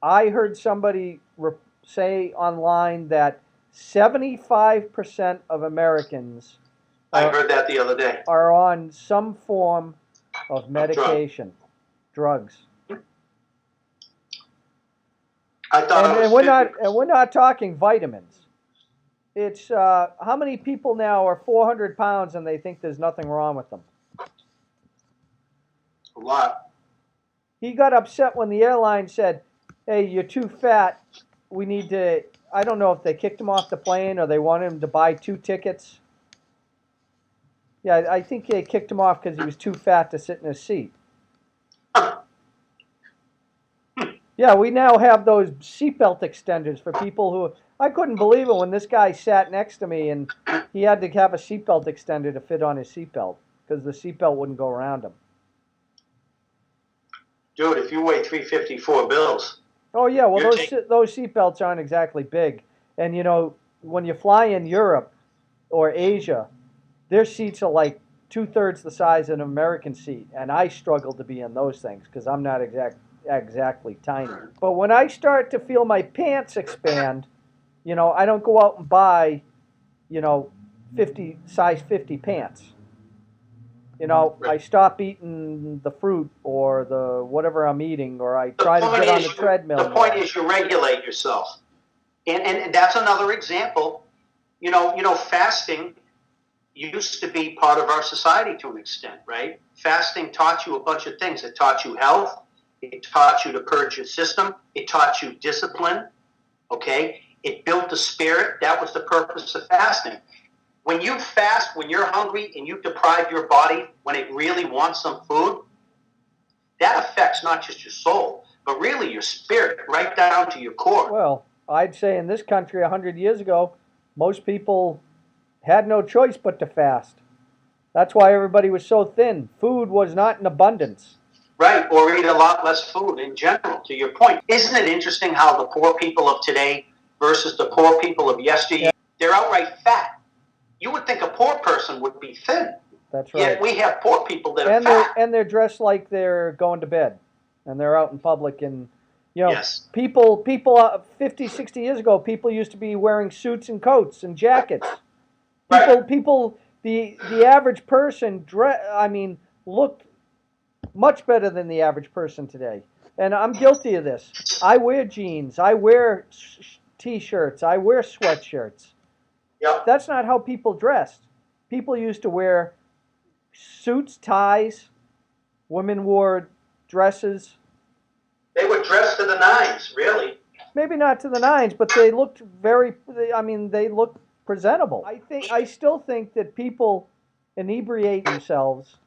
I heard somebody say online that 75% of Americans I are, heard that the other day. are on some form of Drug. medication, drugs. I thought And, it was and we're 50. not and we're not talking vitamins. It's how many people now are 400 pounds and they think there's nothing wrong with them? A lot. He got upset when the airline said, "Hey, you're too fat. We need to." I don't know if they kicked him off the plane or they wanted him to buy 2 tickets. Yeah, I think they kicked him off because he was too fat to sit in his seat. Yeah, we now have those seatbelt extenders for people who. I couldn't believe it when this guy sat next to me and he had to have a seatbelt extender to fit on his seatbelt because the seatbelt wouldn't go around him. Dude, if you weigh 354 bills, Oh yeah, well you're those seatbelts aren't exactly big, and you know when you fly in Europe or Asia, their seats are like 2/3 the size of an American seat, and I struggle to be in those things because I'm not exactly tiny. But when I start to feel my pants expand, you know, I don't go out and buy, you know, 50 pants. You know, I stop eating the fruit or the whatever I'm eating, or I try to get on the treadmill the point more. is you regulate yourself. And that's another example. Fasting used to be part of our society to an extent, right? Fasting taught you a bunch of things. It taught you health. It taught you to purge your system. It taught you discipline, okay? It built the spirit. That was the purpose of fasting. When you fast, when you're hungry and you deprive your body when it really wants some food, that affects not just your soul, but really your spirit, right down to your core. Well, I'd say in this country 100 years ago, most people had no choice but to fast. That's why everybody was so thin. Food was not in abundance. Right, or eat a lot less food in general, to your point. Isn't it interesting how the poor people of today versus the poor people of yesteryear, they're outright fat. You would think a poor person would be thin. That's right. Yet we have poor people that are fat. And they're dressed like they're going to bed, and they're out in public. And you know, Yes. people 50, 60 years ago, people used to be wearing suits and coats and jackets. People, the average person, looked much better than the average person today. And I'm guilty of this. I wear jeans. I wear t-shirts. I wear sweatshirts. Yep. That's not how people dressed. People used to wear suits, ties. Women wore dresses. They were dressed to the nines, really. Maybe not to the nines, but they looked they looked presentable. I still think that people inebriate themselves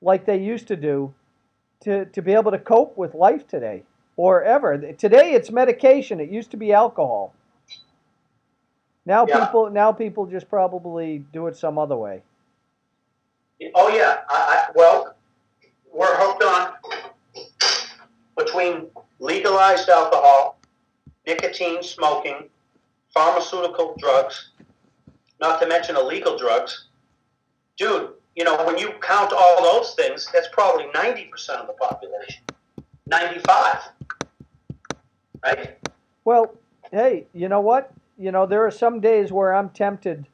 like they used to do to be able to cope with life today or ever. Today it's medication. It used to be alcohol. Now people just probably do it some other way. Oh yeah. Well, we're hooked on between legalized alcohol, nicotine, smoking, pharmaceutical drugs, not to mention illegal drugs. Dude, when you count all those things, that's probably 90% of the population. 95. Right? Well, hey, you know what? You know, there are some days where I'm tempted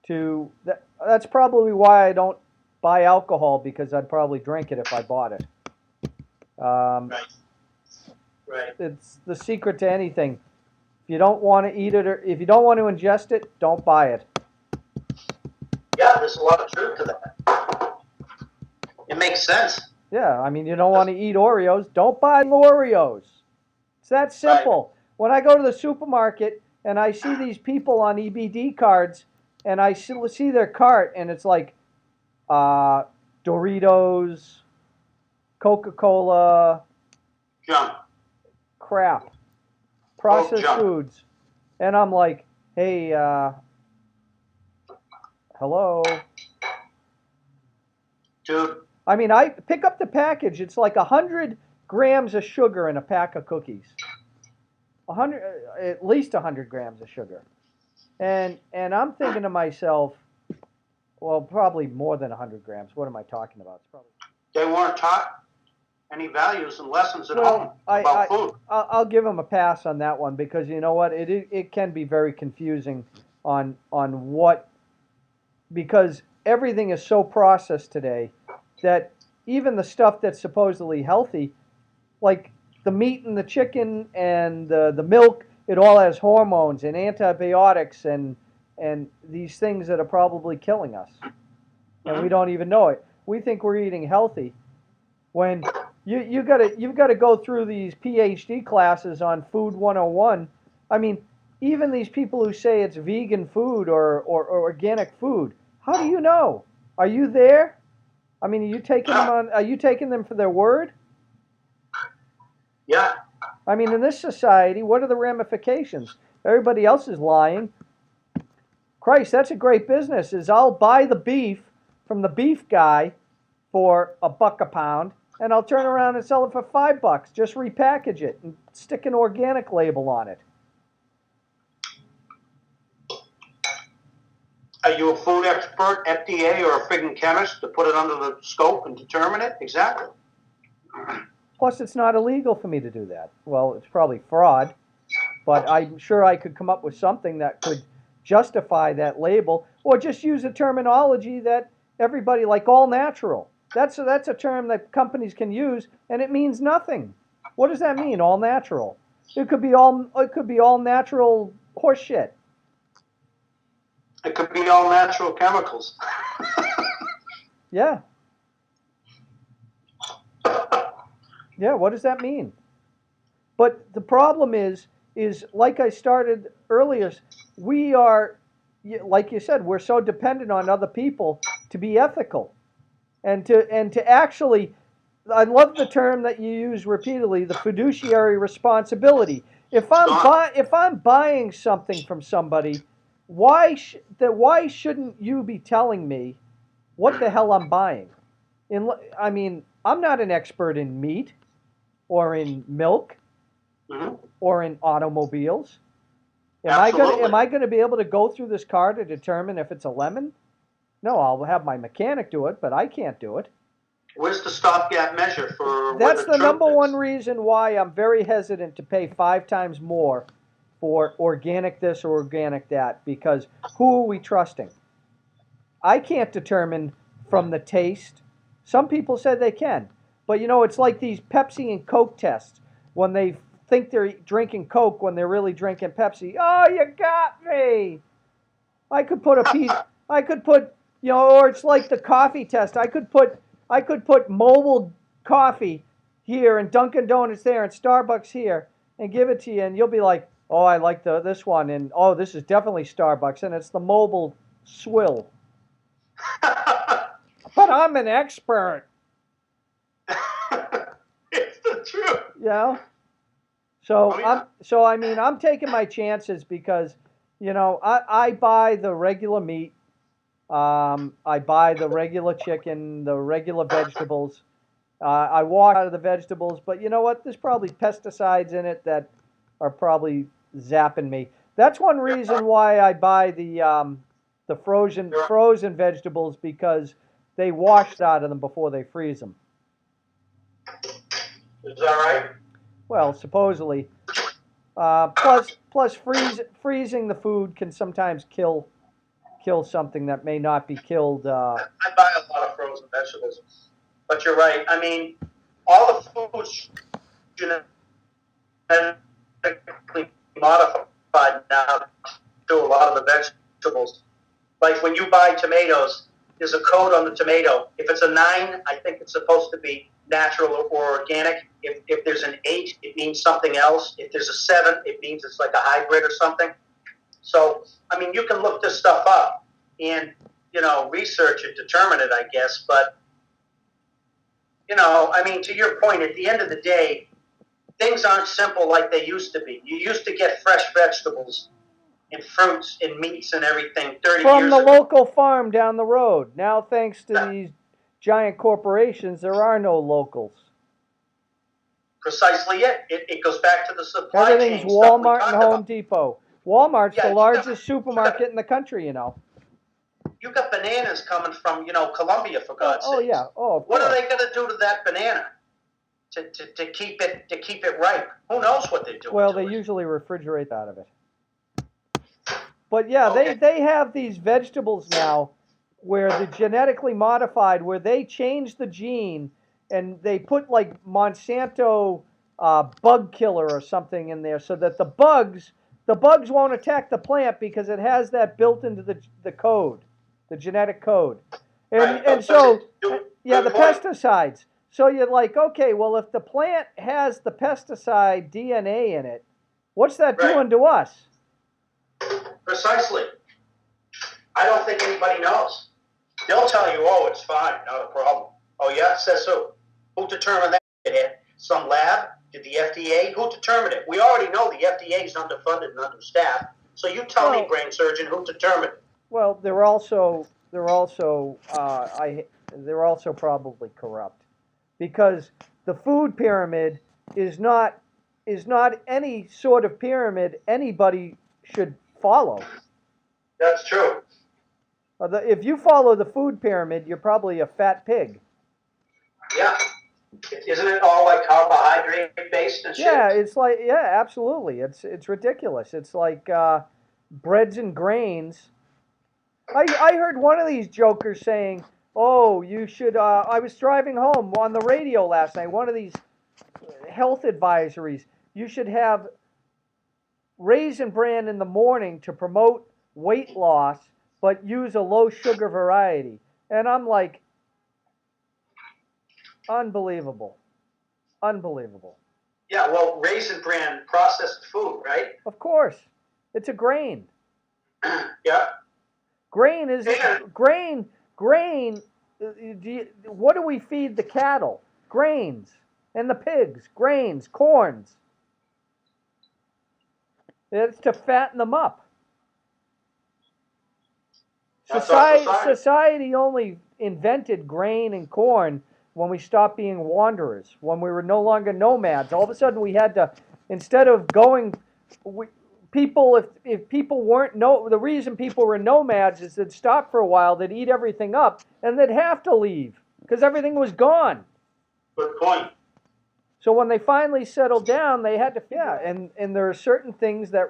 to. That's probably why I don't buy alcohol, because I'd probably drink it if I bought it. Right. It's the secret to anything. If you don't want to eat it, or if you don't want to ingest it, don't buy it. Yeah, there's a lot of truth to that. It makes sense. Yeah, I mean, you don't want to eat Oreos, don't buy Oreos. It's that simple. Right. When I go to the supermarket and I see these people on EBD cards, and I see their cart, and it's like Doritos, Coca-Cola, junk, crap, processed foods, and I'm like, hey, hello, dude. I mean, I pick up the package. It's like 100 grams of sugar in a pack of cookies. At least 100 grams of sugar. And I'm thinking to myself, well, probably more than 100 grams. What am I talking about? It's probably... They weren't taught any values and lessons at home about food. I'll give them a pass on that one because you know what, it can be very confusing on what, because everything is so processed today that even the stuff that's supposedly healthy, like the meat and the chicken and the milk, it all has hormones and antibiotics and these things that are probably killing us, and we don't even know it. We think we're eating healthy when you've got to go through these PhD classes on Food 101. I mean, even these people who say it's vegan food or organic food, how do you know? Are you there? I mean, are you taking them for their word? Yeah. I mean, in this society, what are the ramifications? Everybody else is lying. Christ, that's a great business. Is I'll buy the beef from the beef guy for $1 a pound, and I'll turn around and sell it for $5. Just repackage it and stick an organic label on it. Are you a food expert, FDA, or a friggin' chemist to put it under the scope and determine it? Exactly. Plus, it's not illegal for me to do that. Well, it's probably fraud, but I'm sure I could come up with something that could justify that label, or just use a terminology that everybody, like all natural. That's a term that companies can use, and it means nothing. What does that mean? All natural? It could be all natural horse shit. It could be all natural chemicals. Yeah. Yeah, what does that mean? But the problem is like I started earlier, we are, like you said, we're so dependent on other people to be ethical. And to actually, I love the term that you use repeatedly, the fiduciary responsibility. If I'm buying something from somebody, why shouldn't you be telling me what the hell I'm buying? I mean, I'm not an expert in meat or in milk or in automobiles. Am I going to be able to go through this car to determine if it's a lemon? No, I'll have my mechanic do it, but I can't do it. Where's the stopgap measure for? That's the number one reason why I'm very hesitant to pay 5 times more for organic this or organic that, because who are we trusting? I can't determine from the taste. Some people said they can, but you know, it's like these Pepsi and Coke tests when they think they're drinking Coke when they're really drinking Pepsi. Oh, you got me. I could put, you know, or it's like the coffee test. I could put mobile coffee here and Dunkin' Donuts there and Starbucks here and give it to you, and you'll be like, oh, I like this one, and oh, this is definitely Starbucks, and it's the mobile swill. But I'm an expert. It's the truth. Yeah. So I mean, I'm taking my chances because, you know, I buy the regular meat. I buy the regular chicken, the regular vegetables. I walk out of the vegetables, but you know what? There's probably pesticides in it that are probably zapping me. That's one reason why I buy the frozen vegetables, because they washed out of them before they freeze them. Is that right? Well, supposedly. Plus freezing the food can sometimes kill something that may not be killed. I buy a lot of frozen vegetables, but you're right. I mean, all the foods genetically modified now to a lot of the vegetables. Like when you buy tomatoes, there's a code on the tomato. If it's a 9, I think it's supposed to be natural or organic. If there's an 8, it means something else. If there's a 7, it means it's like a hybrid or something. So, I mean, you can look this stuff up and, you know, research it, determine it, I guess. But, you know, I mean, to your point, at the end of the day, things aren't simple like they used to be. You used to get fresh vegetables and fruits and meats and everything 30 years ago. From the local farm down the road. Now, thanks to these giant corporations, there are no locals. Precisely it. It goes back to the supply chain. Everything's Walmart and Home Depot. Walmart's the largest supermarket in the country, you know. You got bananas coming from, you know, Colombia, for God's sake. Oh, yeah. Oh, of What course. are they going to do to that banana? to keep it ripe. Who knows what they're doing? Well, to they it. usually refrigerate out of it. But yeah, Okay. they have these vegetables now where the genetically modified, where they change the gene and they put like Monsanto bug killer or something in there so that the bugs won't attack the plant because it has that built into the code, the genetic code. Right. And so yeah, Good the point. pesticides. So you're like, okay, well if the plant has the pesticide DNA in it, what's that Right. doing to us? Precisely. I don't think anybody knows. They'll tell you, oh, it's fine, not a problem. Oh, yeah? Says who? Who determined that? Some lab? Did the FDA? Who determined it? We already know the FDA is underfunded and understaffed. So you tell me, brain surgeon, who determined it? Well, they're also probably corrupt because the food pyramid is not any sort of pyramid anybody should follow. That's true. If you follow the food pyramid, you're probably a fat pig. Yeah. Isn't it all like carbohydrate based and shit? Yeah, it's like absolutely. It's ridiculous. It's like breads and grains. I heard one of these jokers saying, "Oh, you should." I was driving home on the radio last night. One of these health advisories. You should have Raisin Bran in the morning to promote weight loss, but use a low sugar variety. And I'm like, unbelievable. Unbelievable. Yeah, well, Raisin Bran processed food, right? Of course. It's a grain. Yeah. Grain is grain. What do we feed the cattle? Grains. And the pigs. Grains. Corns. It's to fatten them up. Society only invented grain and corn when we stopped being wanderers, when we were no longer nomads. All of a sudden we had to, instead of going, if people weren't, the reason people were nomads is they'd stop for a while, they'd eat everything up, and they'd have to leave because everything was gone. Good point. So when they finally settled down, they had to, and there are certain things that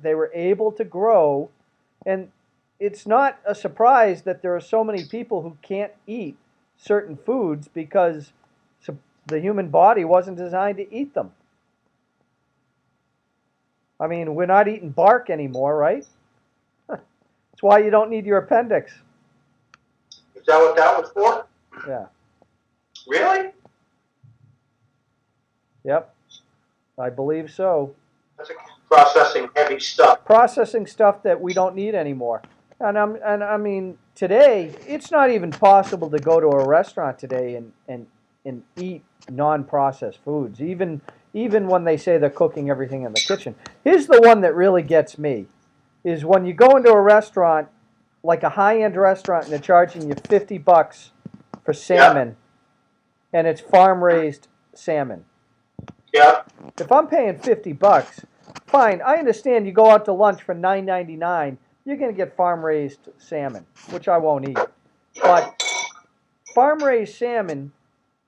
they were able to grow, and it's not a surprise that there are so many people who can't eat certain foods because the human body wasn't designed to eat them. I mean, we're not eating bark anymore, right? That's why you don't need your appendix. Is that what that was for? Yeah. Really? Yep. I believe so. That's processing heavy stuff. Processing stuff that we don't need anymore. And I mean, today, it's not even possible to go to a restaurant today and eat non-processed foods, even when they say they're cooking everything in the kitchen. Here's the one that really gets me, is when you go into a restaurant, like a high-end restaurant, and they're charging you $50 for salmon, and it's farm-raised salmon. Yeah. If I'm paying $50, fine, I understand you go out to lunch for $9.99, you're going to get farm-raised salmon, which I won't eat. But farm-raised salmon,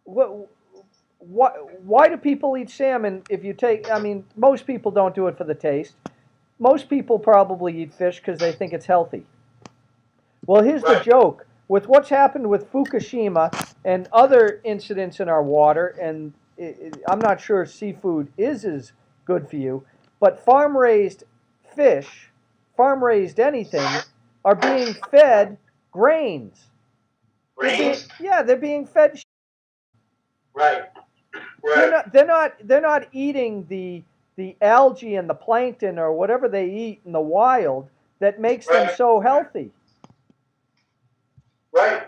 why do people eat salmon if you take, I mean, most people don't do it for the taste. Most people probably eat fish because they think it's healthy. Well, here's the joke. With what's happened with Fukushima and other incidents in our water, and I'm not sure seafood is as good for you, but farm-raised fish, farm-raised anything, are being fed grains. Grains? They're being fed. Right. Right. They're not eating the algae and the plankton or whatever they eat in the wild that makes them so healthy. Right.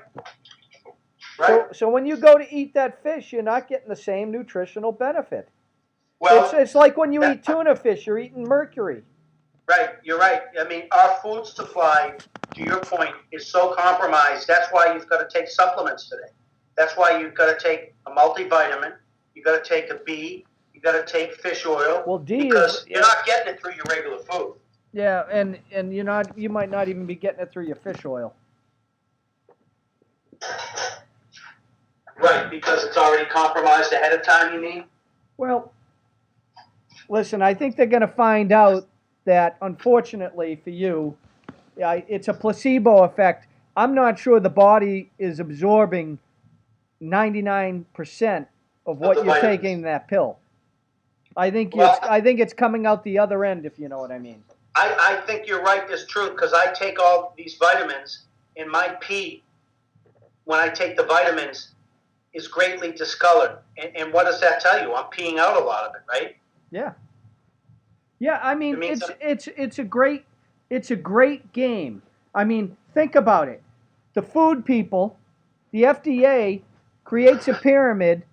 Right. So when you go to eat that fish, you're not getting the same nutritional benefit. Well, it's like when you eat tuna fish, you're eating mercury. Right, you're right. I mean, our food supply, to your point, is so compromised. That's why you've got to take supplements today. That's why you've got to take a multivitamin. You've got to take a B. You've got to take fish oil. Well, D because you're not getting it through your regular food. Yeah, and you might not even be getting it through your fish oil. Right, because it's already compromised ahead of time, you mean? Well, listen, I think they're going to find out that, unfortunately for you, it's a placebo effect. I'm not sure the body is absorbing 99% of what you're vitamins. taking in that pill. I think it's coming out the other end, if you know what I mean. I think you're right, is true, because I take all these vitamins, and my pee, when I take the vitamins, is greatly discolored. And what does that tell you? I'm peeing out a lot of it, right? Yeah. Yeah, I mean, it's a great game. I mean, think about it. The food people, the FDA creates a pyramid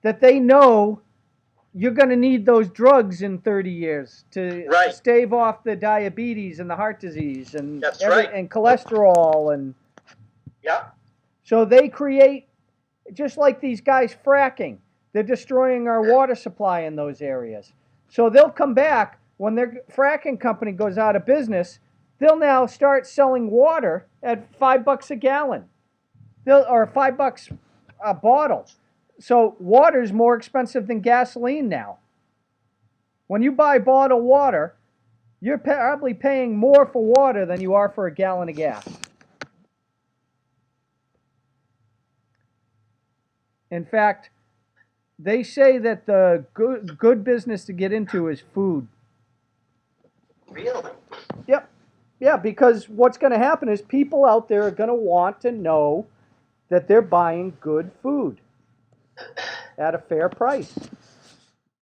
that they know you're going to need those drugs in 30 years to stave off the diabetes and the heart disease and and cholesterol and so they create, just like these guys fracking, they're destroying our water supply in those areas. So they'll come back when their fracking company goes out of business. They'll now start selling water at $5 a gallon, or $5 a bottle. So water's more expensive than gasoline now. When you buy bottled water, you're probably paying more for water than you are for a gallon of gas. In fact, they say that the good business to get into is food. Really? Yep. Yeah, because what's going to happen is people out there are going to want to know that they're buying good food at a fair price.